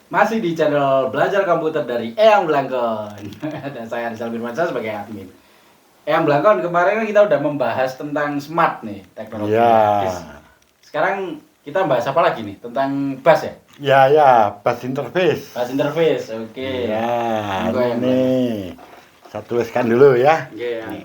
Masih di channel Belajar Komputer dari Eyang Blangkon. Dan saya Rizal Firmansyah sebagai admin. Eyang Blangkon, kemarin kan kita udah membahas tentang smart nih, teknologi harddisk. Sekarang kita bahas apa lagi nih? Tentang bus ya? Ya, bus interface. Bus interface, oke. Ya, Monggo, Yang ini saya tuliskan dulu ya. Oke, ya. Nih.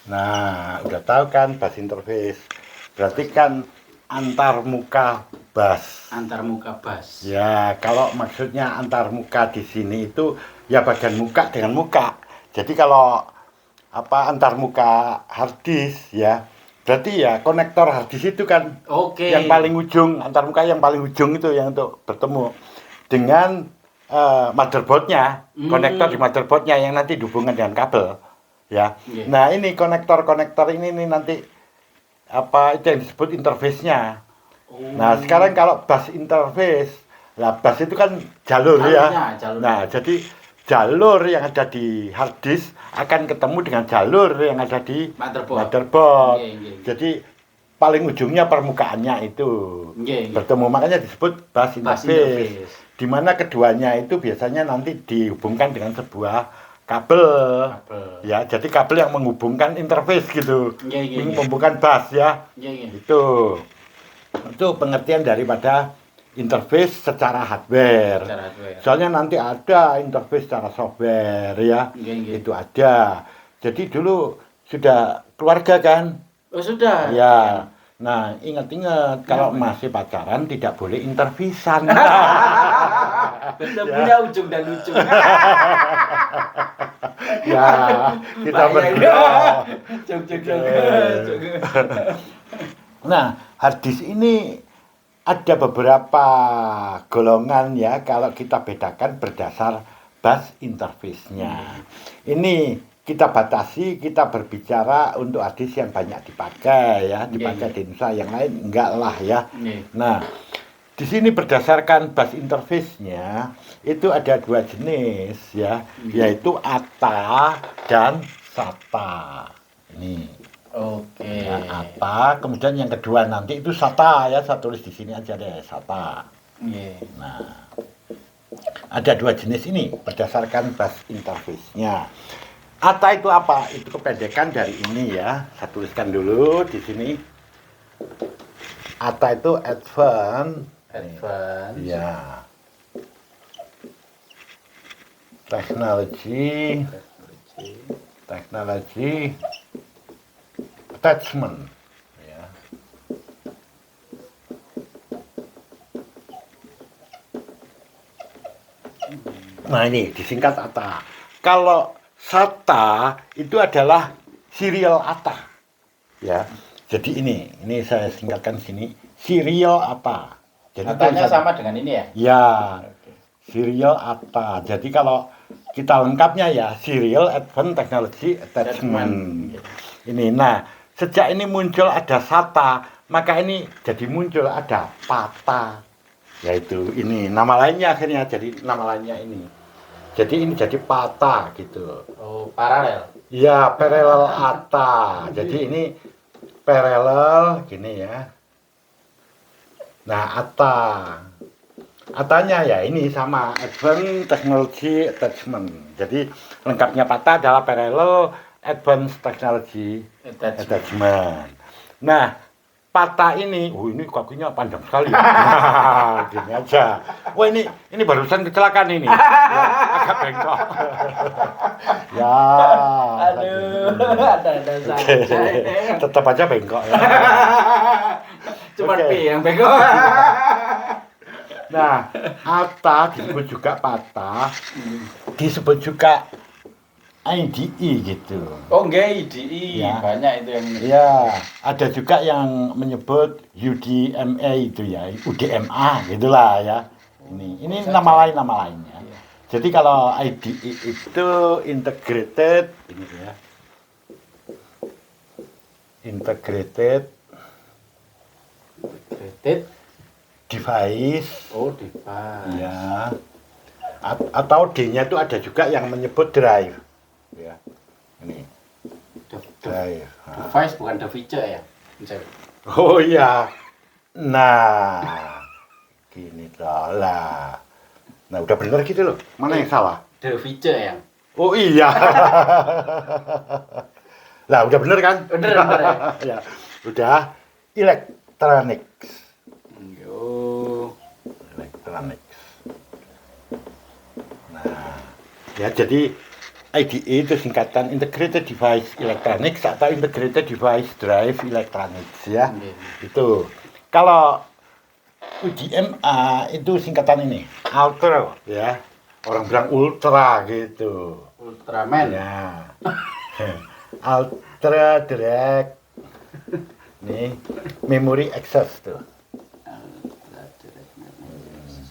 Nah, udah tahu kan bus interface. Berarti kan antar muka bus. Antar muka bus. Ya, kalau maksudnya antar muka di sini itu ya bagian muka dengan muka. Jadi kalau antar muka harddisk ya, berarti ya konektor harddisk itu kan Oke. yang paling ujung, antar muka yang paling ujung itu yang untuk bertemu dengan motherboardnya, konektor di motherboardnya yang nanti dihubungkan dengan kabel ya. Nah, ini konektor-konektor ini nanti itu yang disebut interface-nya. Nah, sekarang kalau bus interface, nah bus itu kan jalur ya. Nah, jadi jalur yang ada di hard disk akan ketemu dengan jalur yang ada di motherboard. Jadi paling ujungnya permukaannya itu bertemu, makanya disebut bus interface. Di mana keduanya itu biasanya nanti dihubungkan dengan sebuah kabel. Ya, jadi kabel yang menghubungkan interface gitu. Menghubungkan bus ya. Itu pengertian daripada interface secara hardware. Soalnya nanti ada interface secara software ya. Itu ada. Jadi dulu sudah keluarga kan? Oh, sudah. Ya. Nah, ingat-ingat kalau masih pacaran tidak boleh intervisan. Punya ujung dan ujung. Ya, kita berdua. Nah, harddisk ini ada beberapa golongan ya kalau kita bedakan berdasar bus interface-nya. Ini kita batasi, kita berbicara untuk harddisk yang banyak dipakai ya, dipakai di Indonesia, yang lain enggak lah ya. Nah, di sini berdasarkan bus interface-nya itu ada dua jenis ya, yaitu ATA dan SATA. Ini. Oke. Nah, ATA, kemudian yang kedua nanti itu SATA ya, saya tulis di sini aja deh, SATA. Nah, ada dua jenis ini berdasarkan bus interface-nya. ATA itu apa? Itu kependekan dari ini ya. Saya tuliskan dulu di sini. ATA itu Advanced. Ya. Technology Attachment. Ya. Nah, ini disingkat ATA. Kalau SATA itu adalah serial ATA. Ya. Jadi ini saya singkatkan sini, serial ATA. Jadi ATA-nya sama dengan ini ya? Ya. Serial ATA. Jadi kalau kita lengkapnya ya Serial Advanced Technology Attachment. Ini. Nah, sejak ini muncul ada SATA, maka ini jadi muncul ada PATA. Yaitu ini nama lainnya akhirnya jadi nama lainnya ini. Jadi ini jadi PATA gitu. Oh, paralel. Iya, parallel ATA. Jadi ini parallel gini ya. Nah, ATA. ATA-nya ya ini sama Advanced Technology Attachment. Jadi lengkapnya PATA adalah Parallel Advanced Technology Attachment. Nah, PATA ini, kakinya panjang sekali. Nah, gini aja. Wah, ini barusan kecelakaan ini. Ya, agak bengkok. Ya. Aduh, ada saja. Tetap aja bengkok ya. Cuma P yang bengkok. Nah, ATA disebut juga PATA, disebut juga IDE gitu. Oh, enggak IDE, ya. Banyak itu yang. Ya, ada juga yang menyebut UDMA itu ya, UDMA gitulah ya. Ini nama lainnya. Ya. Jadi kalau IDE itu integrated ini ya. Integrated device. Oh, device. Ya. Atau D-nya itu ada juga yang menyebut drive. Ya. Ini. Drive. Device bukan feature ya. Misalnya. Oh iya. Nah, gini lah. Nah, udah bener gitu loh. Mana yang salah? The feature ya. Oh iya. Lah, udah bener kan? Bener ya. Ya. Udah electronics. Yo. Electronics. Nah, ya jadi IDE itu singkatan Integrated Device Electronics atau Integrated Device Drive Electronics ya. Itu. Kalau UDMA itu singkatan ini, Ultra ya. Orang bilang Ultra gitu. Ultraman. Ya. Ultra Direct. Nih, Memory Access tuh.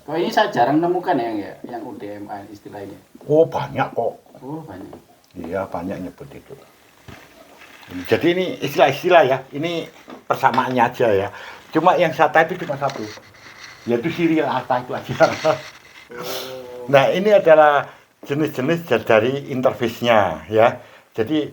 Oh ini saya jarang nemukan ya, yang UDMA istilahnya. Oh, banyak kok. Oh banyak. Iya, banyak nyebut itu. Jadi ini istilah-istilah ya, ini persamaannya aja ya. Cuma yang SATA itu cuma satu, yaitu serial ATA itu aja. Nah, ini adalah jenis-jenis dari interface-nya ya. Jadi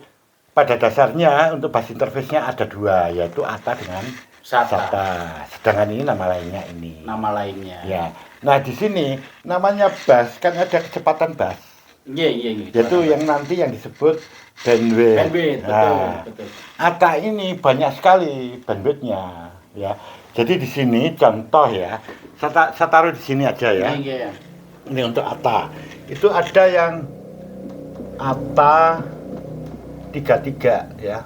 pada dasarnya untuk bus interface-nya ada dua, yaitu ATA dengan SATA. Sedangkan ini nama lainnya ini. Nama lainnya. Ya. Nah, di sini namanya bus kan ada kecepatan bus. Iya. Yaitu yang nanti yang disebut bandwidth. Bandwidth, Nah, betul. ATA ini banyak sekali bandwidthnya, ya. Jadi di sini contoh ya, saya taruh di sini aja ya. Iya. Ini untuk ATA. Itu ada yang ATA 33 ya.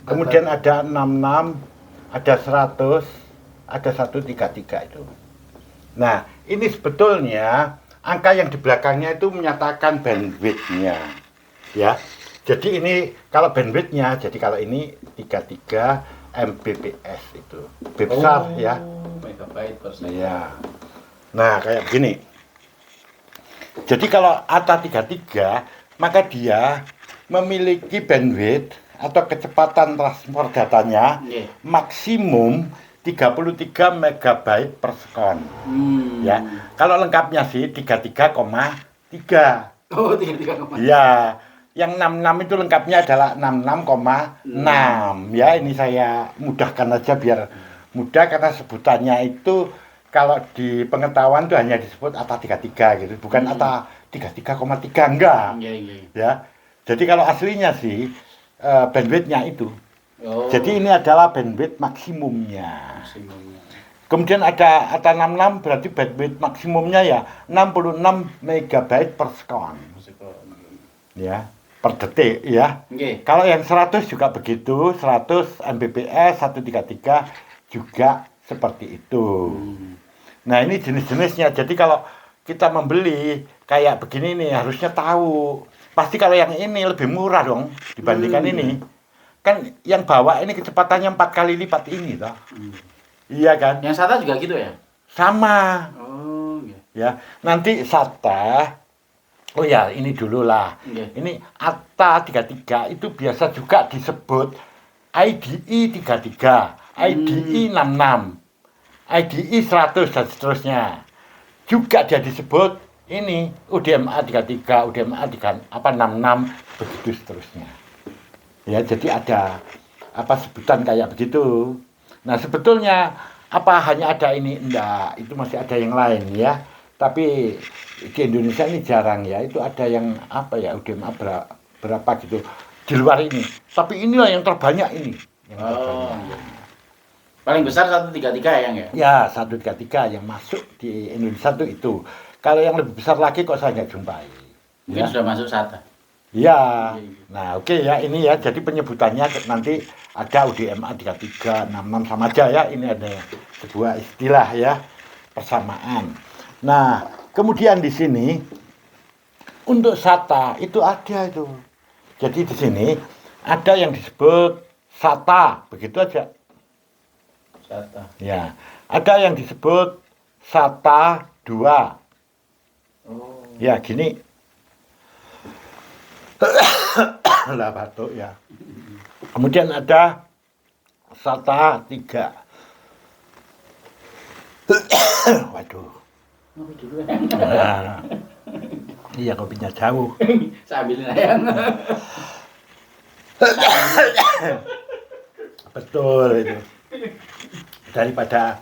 Kemudian ada 66, ada 100, ada 133 itu. Nah, ini sebetulnya angka yang di belakangnya itu menyatakan bandwidth-nya. Ya. Jadi ini kalau bandwidth-nya, jadi kalau ini 33 Mbps itu. B besar ya. Megabyte per second. Iya. Nah, kayak begini. Jadi kalau ATA 33, maka dia memiliki bandwidth atau kecepatan transfer datanya maksimum 33 megabyte per sekon. Ya. Kalau lengkapnya sih 33,3. Oh, 33,3. Ya. Yang 66 itu lengkapnya adalah 66,6. Ya, ini saya mudahkan aja biar mudah karena sebutannya itu kalau di pengetahuan itu hanya disebut ATA 33 gitu, bukan ATA 33,3 enggak. Iya. Ya. Jadi kalau aslinya sih bandwidth-nya itu. Oh. Jadi ini adalah bandwidth maksimumnya. Kemudian ada ATA 66 berarti bandwidth maksimumnya ya 66 megabyte per sekon. Ya, per detik ya. Kalau yang 100 juga begitu, 100 Mbps 133 juga seperti itu. Nah, ini jenis-jenisnya. Jadi kalau kita membeli kayak begini nih harusnya tahu. Pasti kalau yang ini lebih murah dong dibandingkan ini. Kan yang bawa ini kecepatannya 4 kali lipat ini toh. Iya kan? Yang SATA juga gitu ya? Sama. Oh, iya. Ya, nanti SATA. Oh ya, ini dulu lah. Ini ATA 33 itu biasa juga disebut IDE 33, IDE 66, IDE 100 dan seterusnya. Juga dia disebut ini UDMA 33, UDMA 66 begitu seterusnya. Ya, jadi ada apa sebutan kayak begitu. Nah, sebetulnya apa hanya ada ini? Enggak, itu masih ada yang lain ya. Tapi di Indonesia ini jarang ya, itu ada yang apa ya, UDMA berapa gitu di luar ini. Tapi inilah yang terbanyak ini. Yang terbanyak. Paling besar 133 ya, ya? Ya, 133 yang masuk di Indonesia itu. Kalau yang lebih besar lagi kok saya nggak jumpai. Mungkin sudah masuk SATA. Ya, nah oke ya ini ya, jadi penyebutannya nanti ada UDMA 33, 66 sama aja ya, ini ada sebuah istilah ya, persamaan. Nah, kemudian di sini untuk SATA itu ada itu. Jadi di sini ada yang disebut SATA, begitu aja. SATA. Ya, ada yang disebut SATA 2. Oh. Ya, gini. Lah batuk ya. Kemudian ada SATA 3. Waduh. Nah, iya kopinya jauh. Saya ambilin aja. Betul itu. Daripada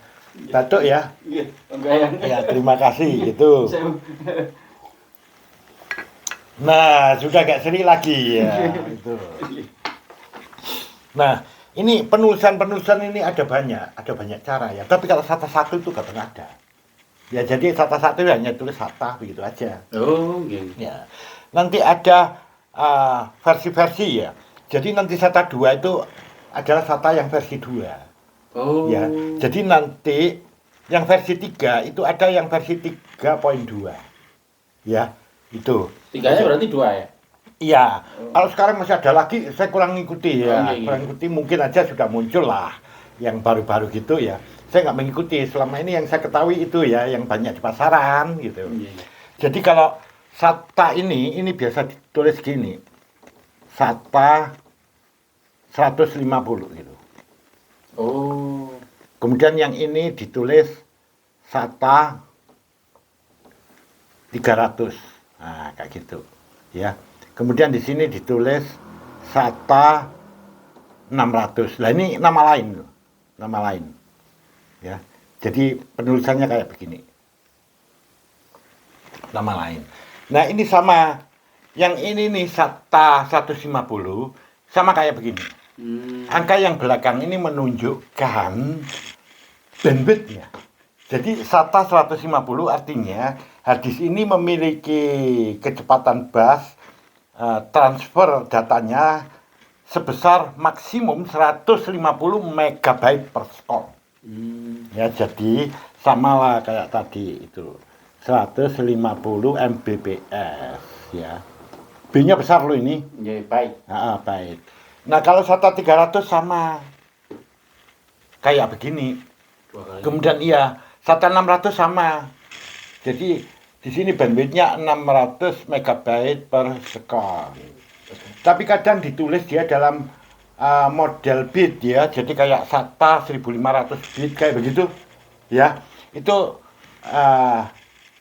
batuk ya. Iya, bayang. Ya, terima kasih itu. Nah, sudah gak seri lagi ya itu. Nah, ini penulisan ini ada banyak cara ya. Tapi kalau satu-satu itu gak pernah ada. Ya jadi satu-satu hanya tulis Hatta begitu aja. Oh, gitu. Ya. Nanti ada versi-versi ya. Jadi nanti Sata 2 itu adalah Sata yang versi 2. Oh. Ya. Jadi nanti yang versi 3 itu ada yang versi 3.2. Ya, itu. Tiganya berarti 2 ya? Iya. Kalau sekarang masih ada lagi, saya kurang ngikuti ya. Oh, iya. Kurang ngikuti, mungkin aja sudah muncul lah yang baru-baru gitu ya. Saya nggak mengikuti. Selama ini yang saya ketahui itu ya, yang banyak di pasaran gitu. Iya. Jadi kalau Sata ini biasa ditulis gini. Sata 150 gitu. Oh. Kemudian yang ini ditulis Sata 300. Nah, kayak gitu. Ya. Kemudian di sini ditulis Sata 600. Lah ini nama lain. Nama lain. Ya. Jadi penulisannya kayak begini. Nama lain. Nah, ini sama. Yang ini nih Sata 150 sama kayak begini. Angka yang belakang ini menunjukkan bandwidth-nya. Jadi Sata 150 artinya hadis ini memiliki kecepatan bus transfer datanya sebesar maksimum 150 megabyte per second. Ya, jadi samalah kayak tadi itu 150 Mbps ya. B-nya besar loh ini. Ya, baik. Baik. Nah, kalau Sata 300 sama kayak begini. Kemudian iya, Sata 600 sama. Jadi di sini bandwidth-nya 600 megabyte per second. Tapi kadang ditulis dia dalam model bit ya. Jadi kayak Sata 1500 bit kayak begitu. Ya. Itu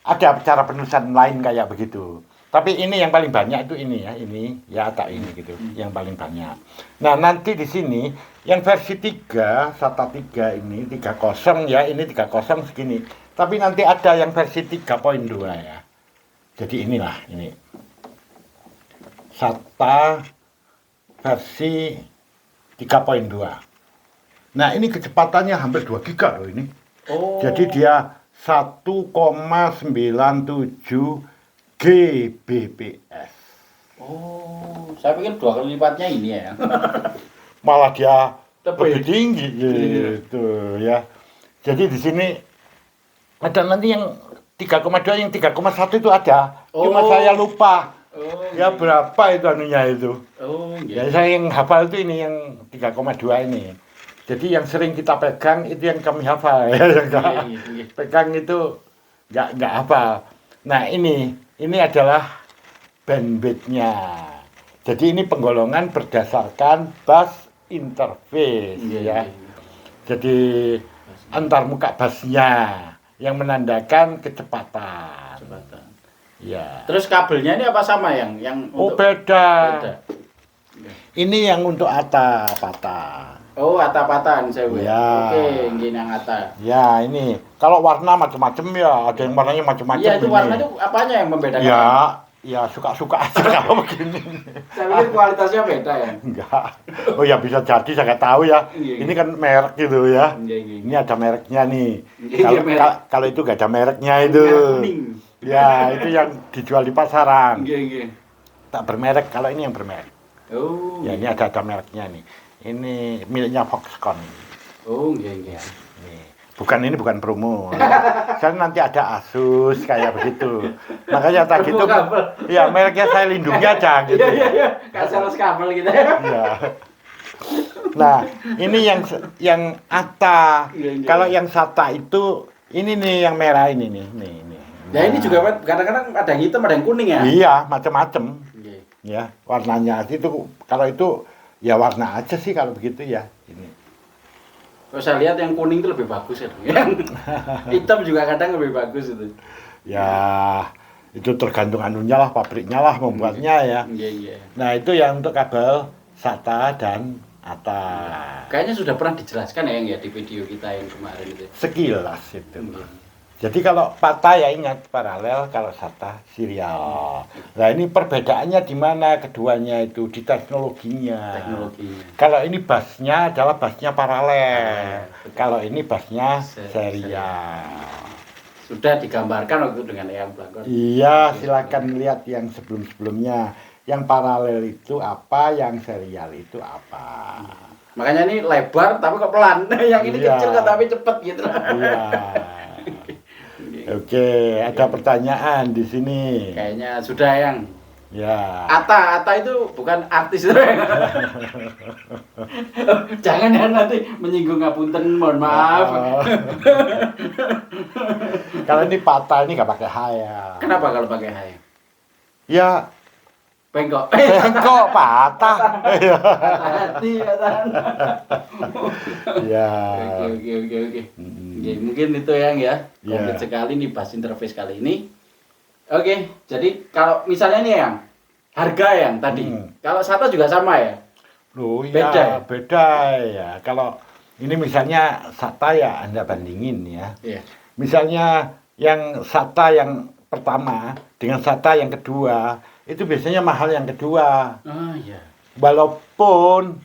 ada cara penulisan lain kayak begitu. Tapi ini yang paling banyak itu ini ya tak ini gitu, yang paling banyak. Nah, nanti di sini yang versi 3, Sata 3 ini 30 ya, ini 30 segini. Tapi nanti ada yang versi 3.2 ya. Jadi inilah ini. Sata versi 3.2. Nah, ini kecepatannya hampir 2 giga loh ini. Oh. Jadi dia 1,97 Gbps. Oh, saya pikir 2 kali lipatnya ini ya. Malah dia Lebih lebih tinggi gitu ya. Jadi di sini ada nanti yang 3,2, yang 3,1 itu ada. Cuma saya lupa. Oh, Ya berapa itu anunya itu. Oh, Ya saya yang hafal itu ini yang 3,2 ini. Jadi yang sering kita pegang itu yang kami hafal ya. Pegang itu nggak hafal. Nah, ini adalah bandwidth-nya. Jadi ini penggolongan berdasarkan bus interface ya. Jadi antar muka busnya yang menandakan kecepatan. Ya. Terus kabelnya ini apa sama yang Oh, untuk beda. beda? Ini yang untuk ATA. Oh, ata-patan saya. Ya. Oke, ini yang ata. Ya, ini kalau warna macam-macam ya, ada yang warnanya macam-macam. Iya, itu ini. warna itu apanya yang membedakan? Ya suka-suka aja kalau begini. Saya pikir kualitasnya beda ya. Enggak. Oh ya bisa jadi, saya nggak tahu ya. Iya. Ini kan merek gitu ya. Iya. Ini ada mereknya nih. Iya, merek. Kalau itu nggak ada mereknya itu. Merek kuning. Ya, itu yang dijual di pasaran. Iya. Tak bermerek, kalau ini yang bermerek. Oh. Ya, ini ada mereknya nih. Ini miliknya Foxconn. Oh, iya. Nih. Ini bukan promo. Kan nanti ada Asus kayak begitu. Makanya tadi itu ya mereknya saya lindungi aja gitu. Iya. Kayak sales kabel gitu ya. Ya. Nah, ini yang ATA. Iya. Kalau yang SATA itu ini nih yang merah ini nih. Ya ini juga kadang-kadang ada yang hitam, ada yang kuning ya. Iya, macam-macam. Iya. Ya, warnanya itu kalau itu ya warna aja sih kalau begitu ya. Ini. Kalau saya lihat yang kuning itu lebih bagus ya. Yang hitam juga kadang lebih bagus itu. Ya, itu tergantung anunya lah, pabriknya lah membuatnya ya. Iya. Nah, itu yang untuk kabel SATA dan ATA. Kayaknya sudah pernah dijelaskan ya, Yang, ya di video kita yang kemarin itu. Sekilas itu. Jadi kalau PATA ya ingat paralel, kalau SATA serial. Nah ini perbedaannya di mana keduanya itu di teknologinya. Kalau ini busnya adalah busnya paralel. Kalau ini busnya serial. Sudah digambarkan waktu dengan Eyang Blangkon. Iya, silakan lihat yang sebelum-sebelumnya. Yang paralel itu apa, yang serial itu apa. Makanya ini lebar tapi kok pelan. Yang ini kecil kok tapi cepet gitu. Iya. Oke, ada pertanyaan di sini. Kayaknya sudah Yang. Ya. Ata itu bukan artis. Jangan ya nanti menyinggung ngapunten, mohon maaf. Kalau ini patah ini nggak pakai H ya. Kenapa kalau pakai H? Ya. Bengkok. Bengkok patah. Hati katakan. Ya. Oke. Oke, mungkin itu Yang ya. Komplit sekali nih bus interface kali ini. Oke, jadi kalau misalnya nih Yang harga Yang tadi, kalau SATA juga sama ya? Loh, ya, beda ya. Kalau ini misalnya SATA ya Anda bandingin ya. Iya. Misalnya yang SATA yang pertama dengan SATA yang kedua, itu biasanya mahal yang kedua. Oh iya. Walaupun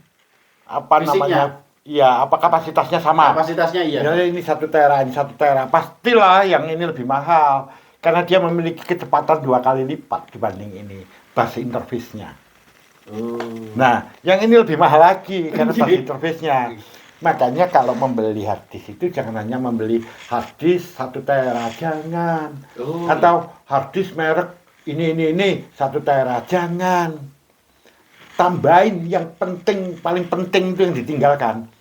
apa Fisiknya. namanya? Iya, apa kapasitasnya sama? Kapasitasnya iya. Ya, ini 1 tera, ini 1 tera. Pastilah yang ini lebih mahal. Karena dia memiliki kecepatan 2 kali lipat dibanding ini. Bus interface-nya. Oh. Nah, yang ini lebih mahal lagi karena bus interface-nya. Makanya kalau membeli hard disk itu jangan hanya membeli hard disk 1 tera, jangan. Oh. Atau hard disk merek ini 1 tera, jangan. Tambahin yang penting, paling penting itu yang ditinggalkan.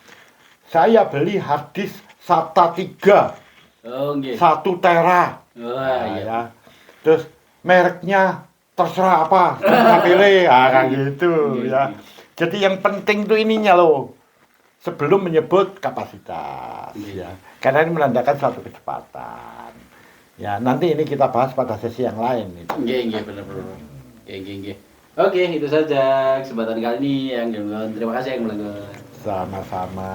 Saya beli hard disk SATA 3. Oh, okay. 1 tera. Wah, iya. Ya. Terus mereknya terserah apa, kita pilih, kayak gitu ya. Jadi yang penting tuh ininya loh, sebelum menyebut kapasitas, ya. Karena ini menandakan suatu kecepatan. Ya, nanti ini kita bahas pada sesi yang lain. Iya, benar-benar. Iya. Oke, itu saja kesempatan kali ini Yang Blangkon. Terima kasih Yang Blangkon. Sama-sama.